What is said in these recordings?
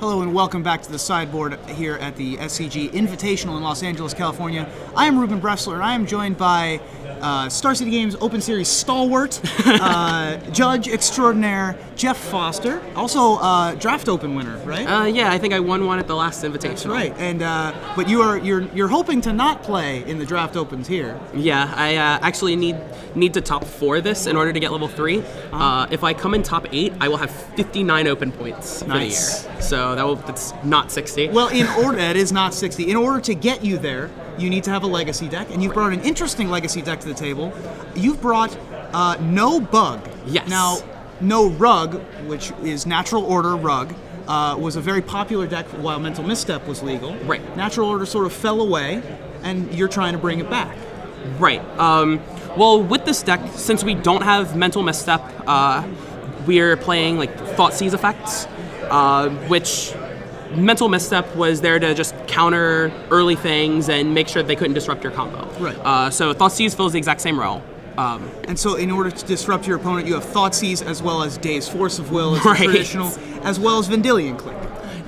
Hello and welcome back to the sideboard here at the SCG Invitational in Los Angeles, California. I am Ruben Bressler and I am joined by Star City Games Open Series stalwart, judge extraordinaire Jeph Foster, also draft open winner, right? Yeah, I think I won one at the last Invitational. That's right, and but you're hoping to not play in the draft opens here. Yeah, I actually need to top 4 this in order to get level 3. If I come in top 8, I will have 59 open points for the year. So that's not 60. Well, that is not 60. In order to get you there, you need to have a legacy deck, and you've brought an interesting legacy deck to the table. You've brought No Bug. Yes. Now, No Rug, which is Natural Order Rug, was a very popular deck while Mental Misstep was legal. Right. Natural Order sort of fell away, and you're trying to bring it back. Right. Well, with this deck, since we don't have Mental Misstep, we're playing like Thought Seize effects, which Mental Misstep was there to just counter early things and make sure they couldn't disrupt your combo. Right. So Thought Seize fills the exact same role. And so in order to disrupt your opponent, you have Thought Seize as well as Day's Force of Will as right. traditional, as well as Vendilion Click.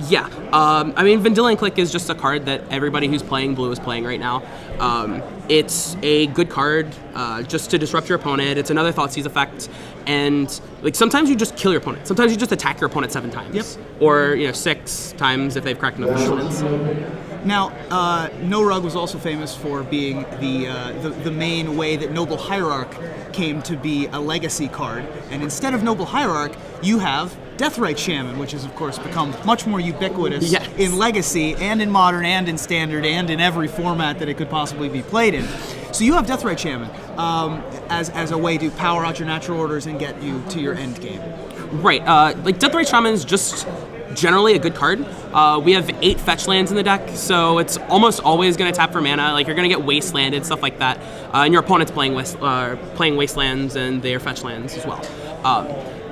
Yeah, I mean, Vendilion Click is just a card that everybody who's playing blue is playing right now. It's a good card just to disrupt your opponent. It's another Thought Seize effect, and like sometimes you just kill your opponent. Sometimes you just attack your opponent 7 times. Yep. Or 6 times if they've cracked enough opponents. Now, No Rug was also famous for being the main way that Noble Hierarch came to be a legacy card, and instead of Noble Hierarch, you have Deathrite Shaman, which has of course become much more ubiquitous in Legacy and in Modern and in Standard and in every format that it could possibly be played in. So you have Deathrite Shaman as a way to power out your natural orders and get you to your end game. Right, like Deathrite Shaman is just generally a good card. We have 8 fetch lands in the deck, so it's almost always going to tap for mana. Like you're going to get wastelanded, stuff like that, and your opponent's playing wastelands and their fetch lands as well.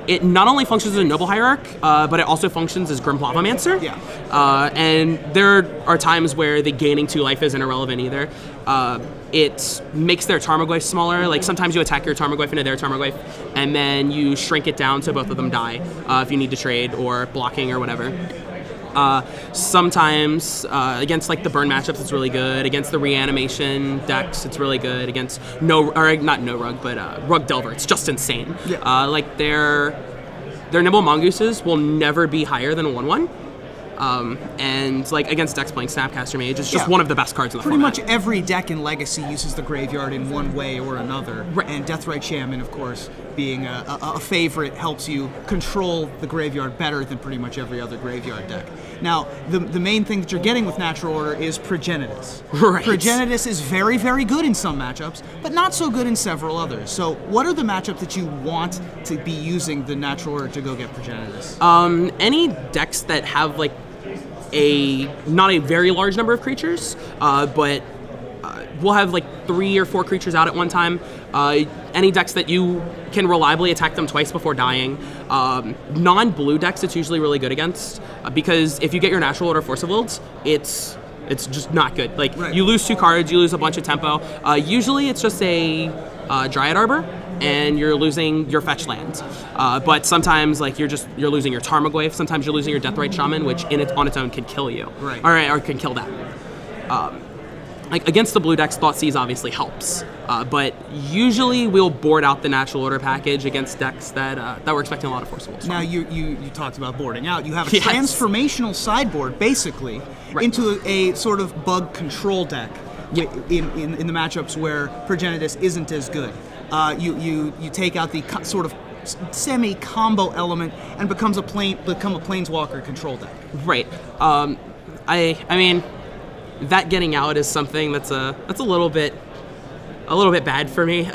It not only functions as a Noble Hierarch, but it also functions as Grim Lavamancer. Yeah. And there are times where the gaining 2 life isn't irrelevant either. It makes their Tarmogoyf smaller. Like sometimes you attack your Tarmogoyf into their Tarmogoyf, and then you shrink it down so both of them die if you need to trade or blocking or whatever. Sometimes against like the burn matchups, it's really good. Against the reanimation decks, it's really good. Against not No Rug, but Rug Delver, it's just insane. Yeah. Like their Nimble Mongooses will never be higher than a 1/1. And like against decks playing Snapcaster Mage, it's just one of the best cards in the format. Pretty much every deck in Legacy uses the graveyard in one way or another. Right. And Deathrite Shaman, of course, being a favorite, helps you control the graveyard better than pretty much every other graveyard deck. Now, the main thing that you're getting with Natural Order is Progenitus. Right. Progenitus is very, very good in some matchups, but not so good in several others. So what are the matchups that you want to be using the Natural Order to go get Progenitus? Any decks that have like not a very large number of creatures, but we'll have like 3 or 4 creatures out at one time. Any decks that you can reliably attack them twice before dying. Non-blue decks it's usually really good against, because if you get your Natural Order Force of Wills, it's just not good. Like you lose 2 cards, you lose a bunch of tempo. Usually it's just a Dryad Arbor, and you're losing your fetch land. But sometimes like you're losing your Tarmogoyf, sometimes you're losing your Deathrite Shaman, which on its own can kill you. Right. Or can kill them. Like against the blue decks, Thought Seize obviously helps. But usually we'll board out the Natural Order package against decks that we're expecting a lot of forceables. Now you talked about boarding out. You have a transformational sideboard basically into a sort of bug control deck in the matchups where Progenitus isn't as good. You take out the sort of semi-combo element and become a Planeswalker control deck. Right. I mean, that getting out is something that's a little bit bad for me.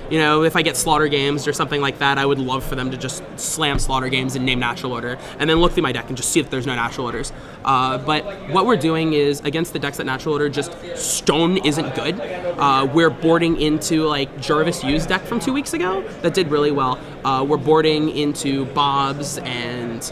If I get Slaughter Games or something like that, I would love for them to just slam Slaughter Games and name Natural Order, and then look through my deck and just see if there's no Natural Orders. But what we're doing is, against the decks that Natural Order just Stone isn't good, we're boarding into like Jarvis U's deck from 2 weeks ago that did really well. We're boarding into Bob's and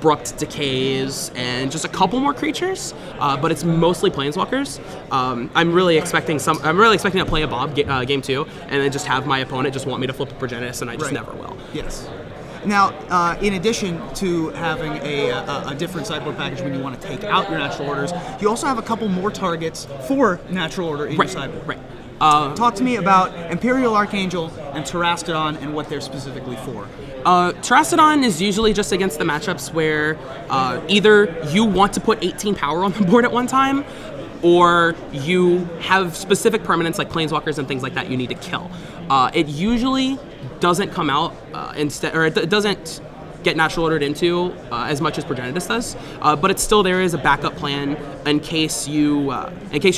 Brooked Decays and just a couple more creatures, but it's mostly Planeswalkers. I'm really expecting to play a Bob game 2 and then just have my opponent just want me to flip a Progenitus, and I just never will. Yes. Now, in addition to having a different sideboard package when you want to take out your natural orders, you also have a couple more targets for natural order in your sideboard. Right. Talk to me about Imperial Archangel and Terastodon and what they're specifically for. Terastodon is usually just against the matchups where either you want to put 18 power on the board at one time, or you have specific permanents like planeswalkers and things like that you need to kill. It usually doesn't come out it doesn't get natural ordered into as much as Progenitus does, but it's still there as a backup plan in case you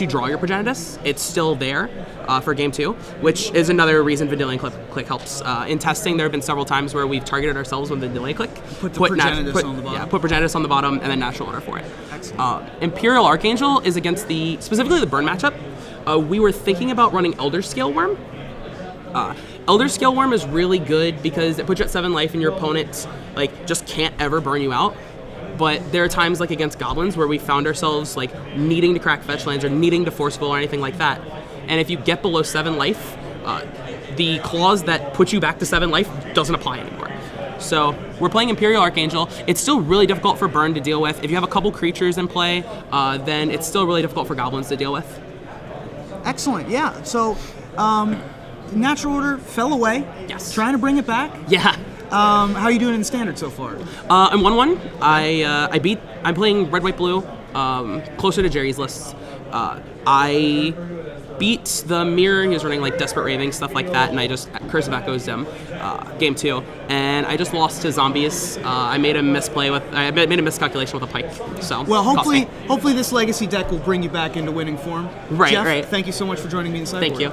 draw your Progenitus. It's still there for game 2, which is another reason Vendilion Click helps. In testing, there have been several times where we've targeted ourselves with Vendilion Click. Put Progenitus on the bottom. Yeah, put Progenitus on the bottom and then natural order for it. Excellent. Imperial Archangel is against specifically the burn matchup. We were thinking about running Elder Scale Worm. Elder Scale Worm is really good because it puts you at 7 life and your opponent just can't ever burn you out. But there are times like against goblins where we found ourselves needing to crack fetch lands or needing to force goal or anything like that. And if you get below 7 life, the clause that puts you back to 7 life doesn't apply anymore. So we're playing Imperial Archangel. It's still really difficult for burn to deal with. If you have a couple creatures in play, then it's still really difficult for goblins to deal with. Excellent, yeah. So natural order fell away. Yes. Trying to bring it back. Yeah. How are you doing in standard so far? I'm 1-1. I'm playing red, white, blue, closer to Jerry's lists. I beat the mirror. He was running Desperate Raving, stuff like that, and I just Curse of Echoes him game 2. And I just lost to zombies. I made a miscalculation with a pike. So well, hopefully this legacy deck will bring you back into winning form. Right, Jeph, right. Thank you so much for joining me in the sideboard. Thank you.